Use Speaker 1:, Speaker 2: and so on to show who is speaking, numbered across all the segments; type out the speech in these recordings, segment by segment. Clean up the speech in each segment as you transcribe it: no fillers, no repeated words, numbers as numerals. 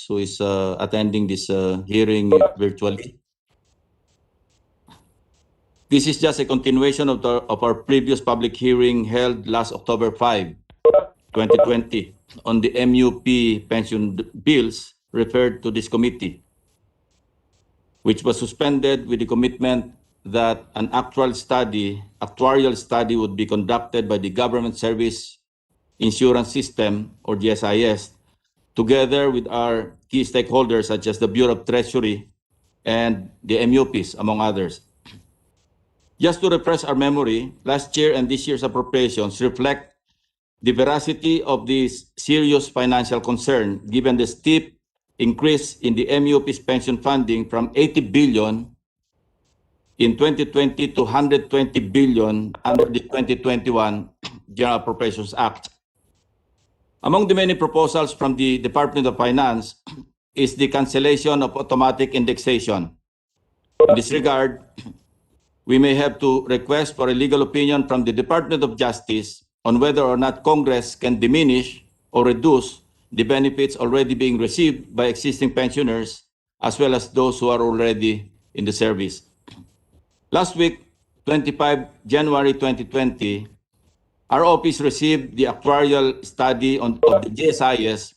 Speaker 1: who is attending this hearing virtually. This is just a continuation of our previous public hearing held last October 5, 2020 on the MUP pension bills referred to this committee, which was suspended with the commitment that an actuarial study would be conducted by the Government Service Insurance System, or GSIS, together with our key stakeholders such as the Bureau of Treasury and the MUPs, among others. Just to refresh our memory, last year and this year's appropriations reflect the veracity of this serious financial concern, given the steep increase in the MUP's pension funding from 80 billion in 2020 to 120 billion under the 2021 General Appropriations Act. Among the many proposals from the Department of Finance is the cancellation of automatic indexation. In this regard, we may have to request for a legal opinion from the Department of Justice on whether or not Congress can diminish or reduce the benefits already being received by existing pensioners as well as those who are already in the service. Last week, 25 January 2020, our office received the actuarial study of the GSIS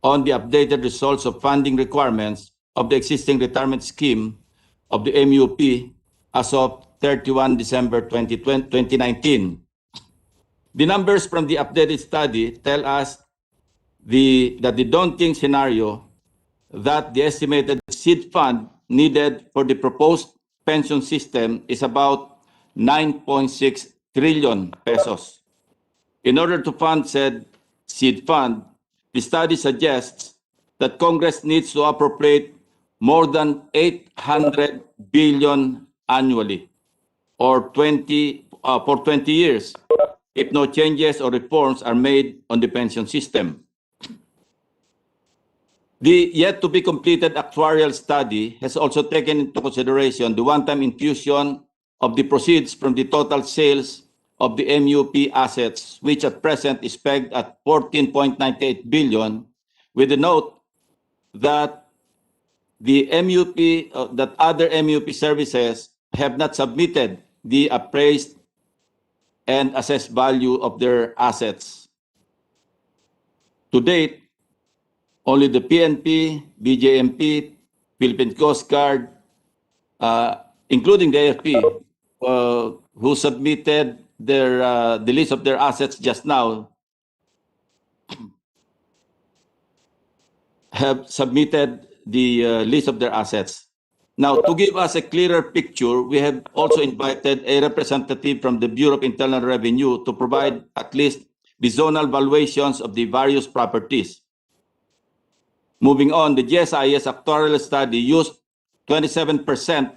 Speaker 1: on the updated results of funding requirements of the existing retirement scheme of the MUP as of 31 December 2019. The numbers from the updated study tell us that the daunting scenario that the estimated seed fund needed for the proposed pension system is about 9.6 trillion pesos. In order to fund said seed fund, the study suggests that Congress needs to appropriate more than 800 billion annually, or for 20 years, if no changes or reforms are made on the pension system. The yet to be completed actuarial study has also taken into consideration the one-time infusion of the proceeds from the total sales of the MUP assets, which at present is pegged at 14.98 billion, with the note that the MUP, that other MUP services have not submitted the appraised and assessed value of their assets. To date, only the PNP, BJMP, Philippine Coast Guard, including the AFP, who submitted the list of their assets just now, have submitted the list of their assets. Now, to give us a clearer picture, we have also invited a representative from the Bureau of Internal Revenue to provide at least the zonal valuations of the various properties. Moving on, the GSIS actuarial study used 27%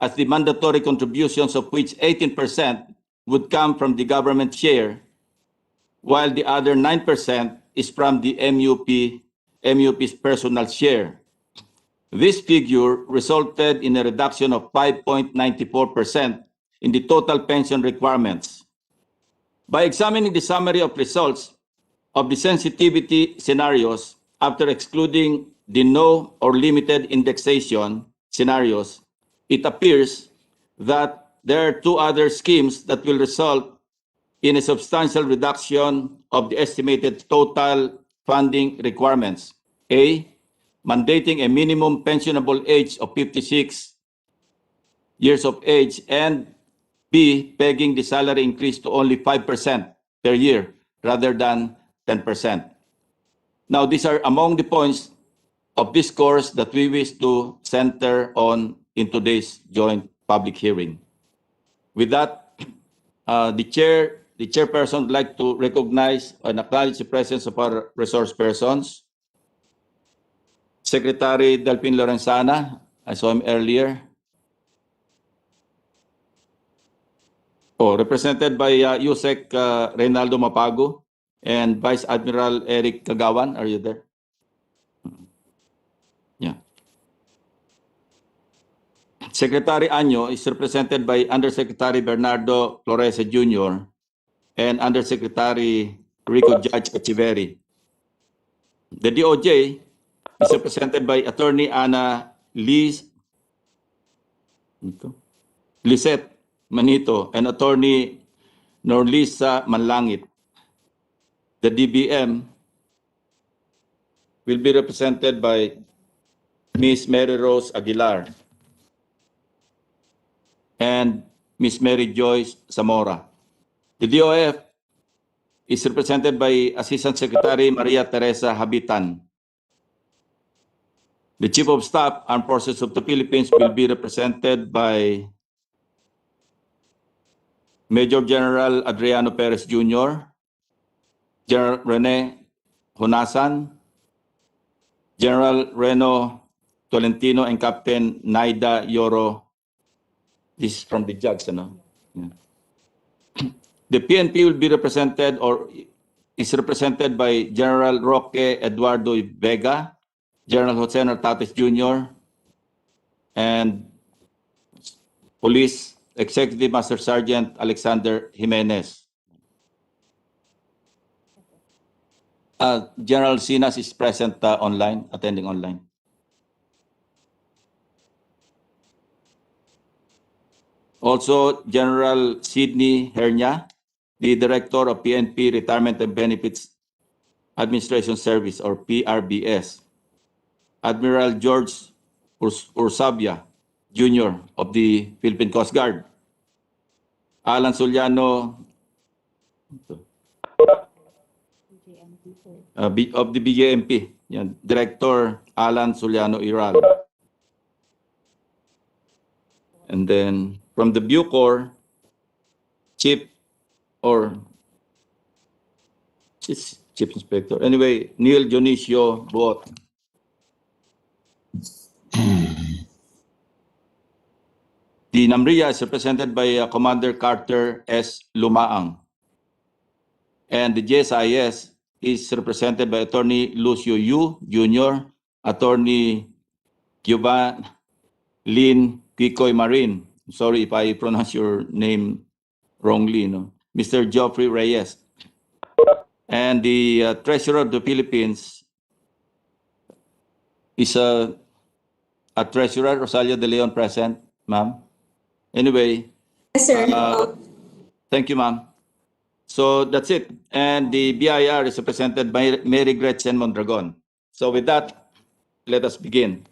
Speaker 1: as the mandatory contributions, of which 18% would come from the government share, while the other 9% is from the MUP's personal share. This figure resulted in a reduction of 5.94% in the total pension requirements. By examining the summary of results of the sensitivity scenarios after excluding the no or limited indexation scenarios, it appears that there are two other schemes that will result in a substantial reduction of the estimated total funding requirements. A, mandating a minimum pensionable age of 56 years of age, and B, pegging the salary increase to only 5% per year rather than 10%. Now, these are among the points of discourse that we wish to center on in today's joint public hearing. With that, the chairperson would like to recognize and acknowledge the presence of our resource persons. Secretary Delphin Lorenzana, I saw him earlier. Represented by Yusek Reynaldo Mapago and Vice Admiral Eric Kagawan. Are you there? Yeah. Secretary Anyo is represented by Undersecretary Bernardo Flores Jr. and Undersecretary Rico Judge Echeverry. The DOJ is represented by Attorney Ana Lisette Manito and Attorney Norlisa Manlangit. The DBM will be represented by Ms. Mary Rose Aguilar and Ms. Mary Joyce Zamora. The DOF is represented by Assistant Secretary Maria Teresa Habitan. The Chief of Staff, Armed Forces of the Philippines, will be represented by Major General Adriano Perez Jr., General Rene Honasan, General Reno Tolentino, and Captain Naida Yoro. This is from the judge, ano? Yeah. The PNP will be represented or is represented by General Roque Eduardo Vega, General Jose Nartates Jr., and Police Executive Master Sergeant Alexander Jimenez. General Sinas is present online, attending online. Also, General Sidney Hernia, the Director of PNP Retirement and Benefits Administration Service, or PRBS. Admiral George Ursabia Jr. of the Philippine Coast Guard. Alan Soliano of the BJMP. Yan, Director Alan Soliano Iral. And then from the Bucor, Chief Inspector. Anyway, Neil Dionisio Buot. The NAMRIA is represented by Commander Carter S. Lumaang. And the GSIS is represented by Attorney Lucio Yu Jr., Attorney Giovanni Lin Kikoy Marin. Sorry if I pronounce your name wrongly. No? Mr. Geoffrey Reyes. And the Treasurer of the Philippines is a Treasurer, Rosalia De Leon, present, ma'am. Anyway.
Speaker 2: Yes, sir.
Speaker 1: Thank you, ma'am. So that's it. And the BIR is represented by Mary Gretchen Mondragon. So with that, let us begin.